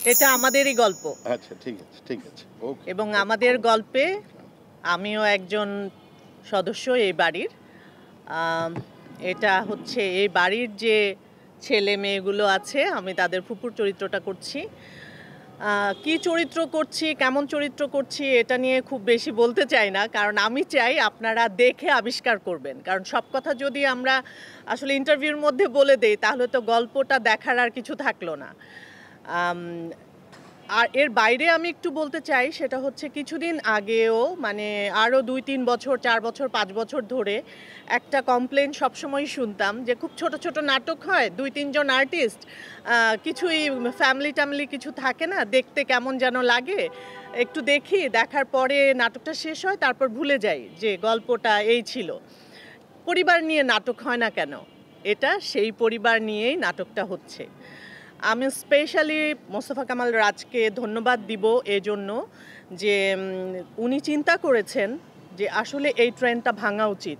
এটা আমাদেরই গল্প। আচ্ছা, ঠিক আছে, ঠিক আছে। ওকে। এবং আমাদের গল্পে আমিও একজন সদস্য এই বাড়ির। আম এটা হচ্ছে এই বাড়ির যে ছেলে-মেয়েগুলো আছে, আমি তাদের ফুপুর চরিত্রটা করছি। কি চরিত্র করছি, কেমন চরিত্র করছি, এটা নিয়ে খুব বেশি বলতে চাই না। কারণ আমি চাই আপনারা দেখে আবিষ্কার করবেন। কারণ সব কথা যদি আমরা আসলে ইন্টারভিউর মধ্যে বলে দেই, তাহলে তো গল্পটা দেখার আর কিছু থাকলো না। আম আর এর বাইরে আমি একটু বলতে চাই, সেটা হচ্ছে কিছুদিন আগেও মানে আরও ২-৩ বছর, ৪ বছর, ৫ বছর ধরে একটা কমপ্লেন সবসময়ই শুনতাম যে খুব ছোট, ছোট নাটক হয়, ২-৩ জন আর্টিস্ট, কিছুই ফ্যামিলি-ট্যামিলি কিছু থাকে না, দেখতে কেমন যেন লাগে। একটু দেখি, দেখার পরে নাটকটা শেষ হয়, তারপর ভুলে যাই যে গল্পটা এই ছিল। পরিবার নিয়ে নাটক হয় না কেন? এটা সেই পরিবার নিয়েই নাটকটা হচ্ছে। আমি স্পেশালি মোস্তফা কামাল রাজকে ধন্যবাদ দিব এজন্য যে উনি চিন্তা করেছেন যে আসলে এই ট্রেন্ডটা ভাঙা উচিত।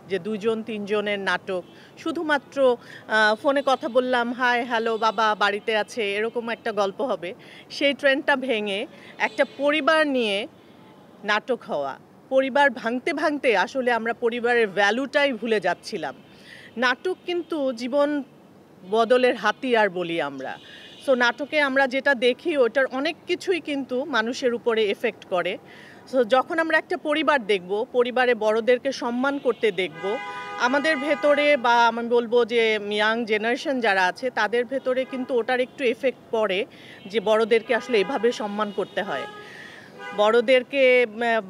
যে ২ জন ৩ জনের নাটক শুধুমাত্র ফোনে কথা বললাম, হাই, হ্যালো, বাবা বাড়িতে আছে, এরকম একটা গল্প হবে। সেই ট্রেন্ডটা ভেঙে একটা পরিবার নিয়ে নাটক হওয়া। পরিবার ভাঙতে, ভাঙতে আসলে আমরা পরিবারের ভ্যালুটাই ভুলে যাচ্ছিলাম। নাটক কিন্তু জীবন বদলের হাতিয়ার বলি আমরা। সো নাটকে আমরা যেটা দেখি ওটার অনেক কিছুই কিন্তু মানুষের উপরে এফেক্ট করে। সো যখন আমরা একটা পরিবার দেখব, পরিবারে বড়দেরকে সম্মান করতে দেখব, আমাদের ভেতরে বা আমি বলবো যে ইয়াং জেনারেশন যারা আছে তাদের ভেতরে কিন্তু ওটার একটু এফেক্ট পড়ে যে বড়দেরকে আসলে এভাবে সম্মান করতে হয়। বড়দেরকে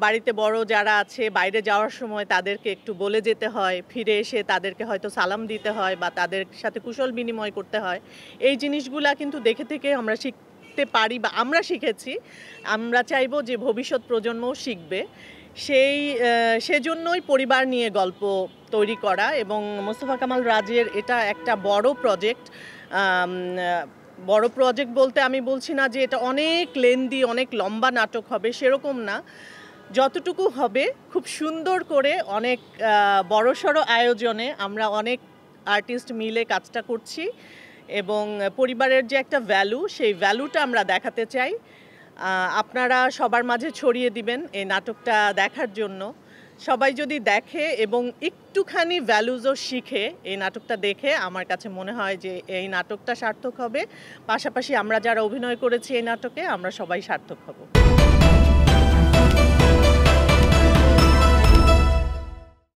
বাড়িতে বড় যারা আছে বাইরে যাওয়ার সময় তাদেরকে একটু বলে যেতে হয়, ফিরে এসে তাদেরকে হয়তো সালাম দিতে হয় বা তাদের সাথে কুশল বিনিময় করতে হয়। এই জিনিসগুলা কিন্তু দেখে থেকে আমরা শিখতে পারি বা আমরা শিখেছি। আমরা চাইবো যে ভবিষ্যৎ প্রজন্মও শিখবে। সেজন্যই পরিবার নিয়ে গল্প তৈরি করা এবং মোস্তফা কামাল রাজের এটা একটা বড় প্রজেক্ট। বড় প্রজেক্ট বলতে আমি বলছি না যে এটা অনেক লেন্দি, অনেক লম্বা নাটক হবে, সেরকম না। যতটুকু হবে খুব সুন্দর করে অনেক বড়সড় আয়োজনে আমরা অনেক আর্টিস্ট মিলে কাজটা করছি এবং পরিবারের যে একটা ভ্যালু, সেই ভ্যালুটা আমরা দেখাতে চাই। আপনারা সবার মাঝে ছড়িয়ে দিবেন এই নাটকটা দেখার জন্য। সবাই যদি দেখে এবং একটুখানি ভ্যালুজও শিখে এই নাটকটা দেখে, আমার কাছে মনে হয় যে এই নাটকটা সার্থক হবে। পাশাপাশি আমরা যারা অভিনয় করেছি এই নাটকে, আমরা সবাই সার্থক হব।